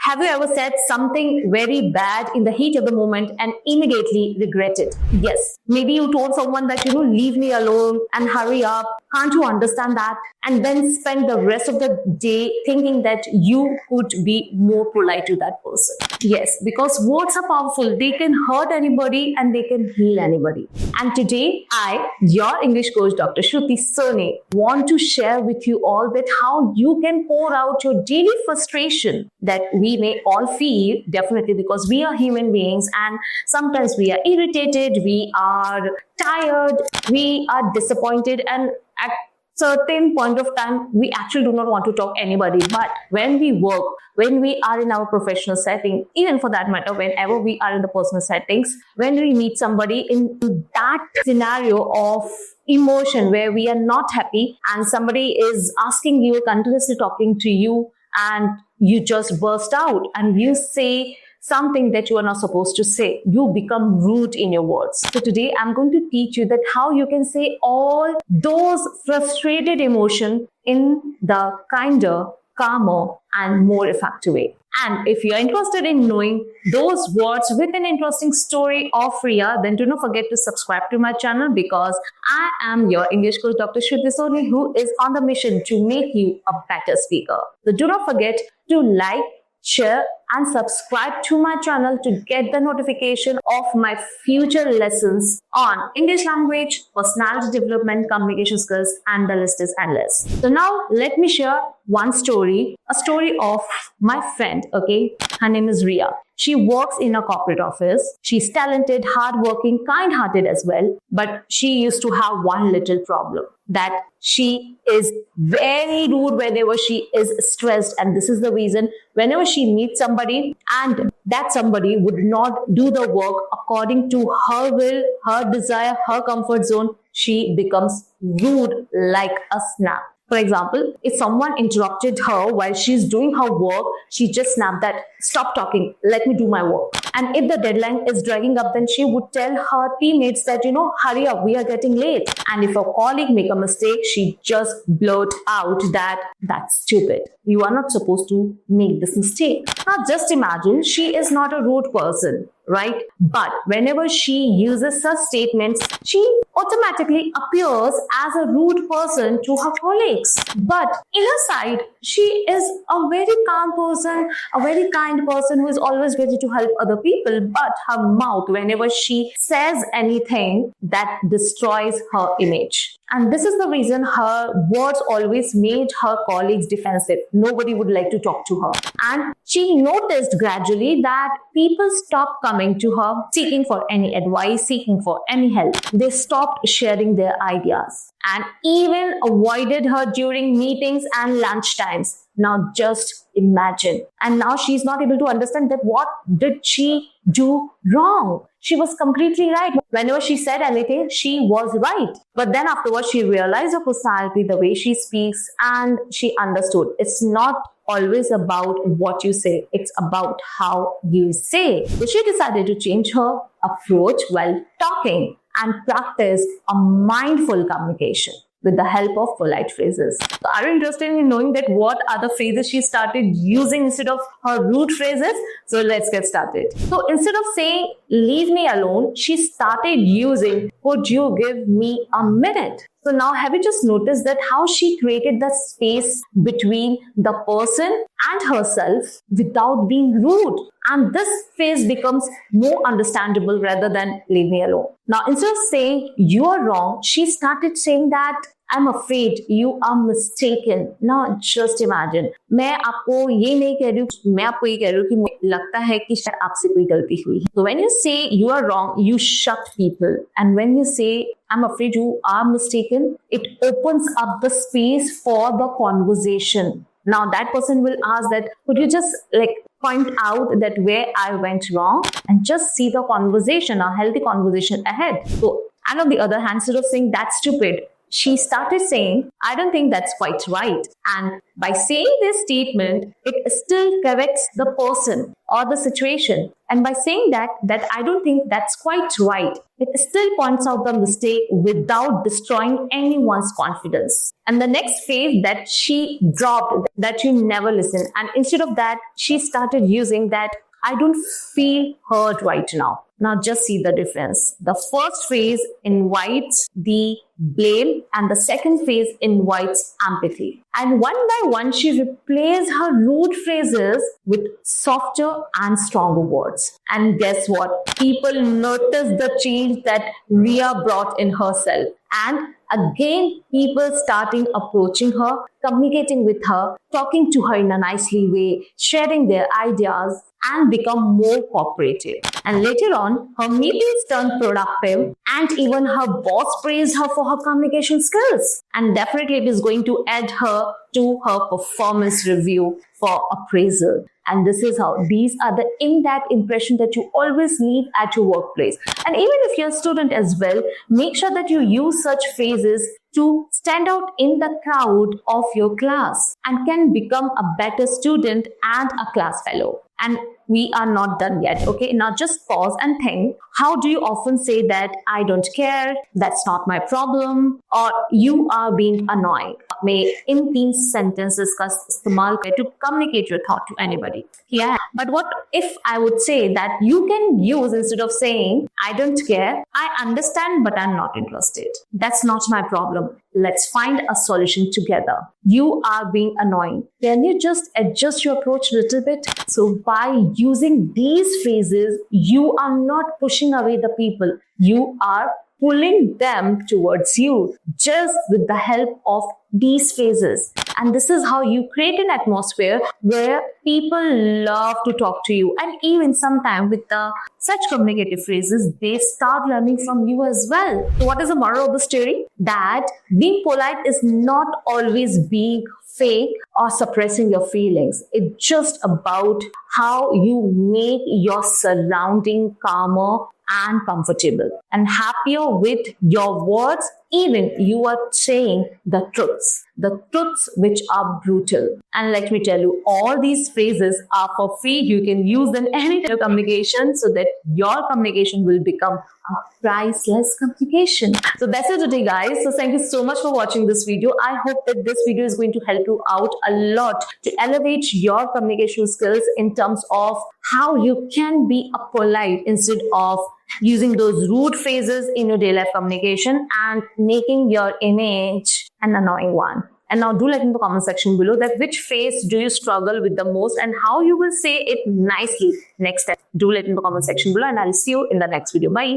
Have you ever said something very bad in the heat of the moment and immediately regret it? Yes. Maybe you told someone that, leave me alone and hurry up. Can't you understand that? And then spend the rest of the day thinking that you could be more polite to that person. Yes, because words are powerful. They can hurt anybody and they can heal anybody. And today, I, your English coach, Dr. Shruti Sone, want to share with you all that how you can pour out your daily frustration that we may all feel, definitely, because we are human beings and sometimes we are irritated, we are tired, we are disappointed, and at certain point of time we actually do not want to talk anybody. But when we work, when we are in our professional setting, even for that matter, whenever we are in the personal settings, when we meet somebody in that scenario of emotion where we are not happy and somebody is asking you, continuously talking to you, and you just burst out and you say something that you are not supposed to say. You become rude in your words. So today I'm going to teach you that how you can say all those frustrated emotion in the kinder, calmer and more effective way. And if you're interested in knowing those words with an interesting story of Ria, then do not forget to subscribe to my channel, because I am your English coach, Dr. Shruti Sone, who is on the mission to make you a better speaker. So do not forget to like, share and subscribe to my channel to get the notification of my future lessons on English language, personality development, communication skills, and the list is endless. So now let me share one story, a story of my friend, okay? Her name is Ria. She works in a corporate office. She's talented, hardworking, kind-hearted as well. But she used to have one little problem, that she is very rude whenever she is stressed. And this is the reason whenever she meets somebody and that somebody would not do the work according to her will, her desire, her comfort zone, she becomes rude like a snap. For example, if someone interrupted her while she's doing her work, she just snapped that, stop talking, let me do my work. And if the deadline is dragging up, then she would tell her teammates that, hurry up, we are getting late. And if a colleague make a mistake, she just blurt out that, that's stupid. You are not supposed to make this mistake. Now just imagine she is not a rude person, right? But whenever she uses such statements, she automatically appears as a rude person to her colleagues. But inside, she is a very calm person, a very kind person who is always ready to help other people. But her mouth, whenever she says anything, that destroys her image. And this is the reason her words always made her colleagues defensive. Nobody would like to talk to her. And she noticed gradually that people stopped coming to her, seeking for any advice, seeking for any help. They stopped sharing their ideas and even avoided her during meetings and lunch times. Now just imagine. And now she's not able to understand that what did she do wrong? She was completely right. Whenever she said anything, she was right. But then afterwards, she realized her personality, the way she speaks, and she understood it's not always about what you say. It's about how you say. So she decided to change her approach while talking and practice a mindful communication with the help of polite phrases. So are you interested in knowing that what are the phrases she started using instead of her rude phrases? So let's get started. So instead of saying, leave me alone, she started using, could you give me a minute? So now have you just noticed that how she created the space between the person and herself without being rude? And this phrase becomes more understandable rather than leave me alone. Now instead of saying you are wrong, she started saying that I'm afraid you are mistaken. Now just imagine, मैं आपको ये नहीं कह रही हूँ, मैं आपको ये कह रही हूँ कि मुझे लगता है कि शायद आपसे कोई गलती हुई. So when you say you are wrong, you shut people. And when you say I'm afraid you are mistaken, it opens up the space for the conversation. Now that person will ask that, could you just point out that where I went wrong and just see the conversation, a healthy conversation ahead. So, and on the other hand, instead of saying that's stupid, she started saying, I don't think that's quite right. And by saying this statement, it still corrects the person or the situation. And by saying that I don't think that's quite right, it still points out the mistake without destroying anyone's confidence. And the next phrase that she dropped, that you never listen. And instead of that, she started using that, I don't feel heard right now. Now just see the difference. The first phrase invites the blame and the second phrase invites empathy. And one by one, she replaced her rude phrases with softer and stronger words. And guess what? People noticed the change that Ria brought in herself. And again, people starting approaching her, communicating with her, talking to her in a nicely way, sharing their ideas, and become more cooperative. And later on, her meetings turned productive, and even her boss praised her for her communication skills. And definitely it is going to add her to her performance review for appraisal. And this is how these are the in-depth impression that you always leave at your workplace. And even if you're a student as well, make sure that you use such phrases to stand out in the crowd of your class and can become a better student and a class fellow. And we are not done yet, okay? Now just pause and think, how do you often say that I don't care, that's not my problem, or you are being annoying? May in 3 sentences का इस्तेमाल करें to communicate your thought to anybody. Yeah, but what if I would say that you can use, instead of saying I don't care, I understand but I'm not interested. That's not my problem. Let's find a solution together. You are being annoying. Can you just adjust your approach a little bit? So by using these phrases, you are not pushing away the people. You are pulling them towards you just with the help of these phrases. And this is how you create an atmosphere where people love to talk to you. And even sometimes with such communicative phrases, they start learning from you as well. So what is the moral of the story? That being polite is not always being fake or suppressing your feelings. It's just about how you make your surrounding calmer and comfortable and happier with your words, even you are saying the truths which are brutal. And let me tell you, all these phrases are for free. You can use them any time of communication so that your communication will become a priceless communication. So that's it today, guys. So thank you so much for watching this video. I hope that this video is going to help you out a lot to elevate your communication skills in terms of how you can be a polite instead of using those rude phrases in your daily life communication and making your image an annoying one. And now do let in the comment section below that which phrase do you struggle with the most and how you will say it nicely next time. Do let in the comment section below, and I'll see you in the next video. Bye.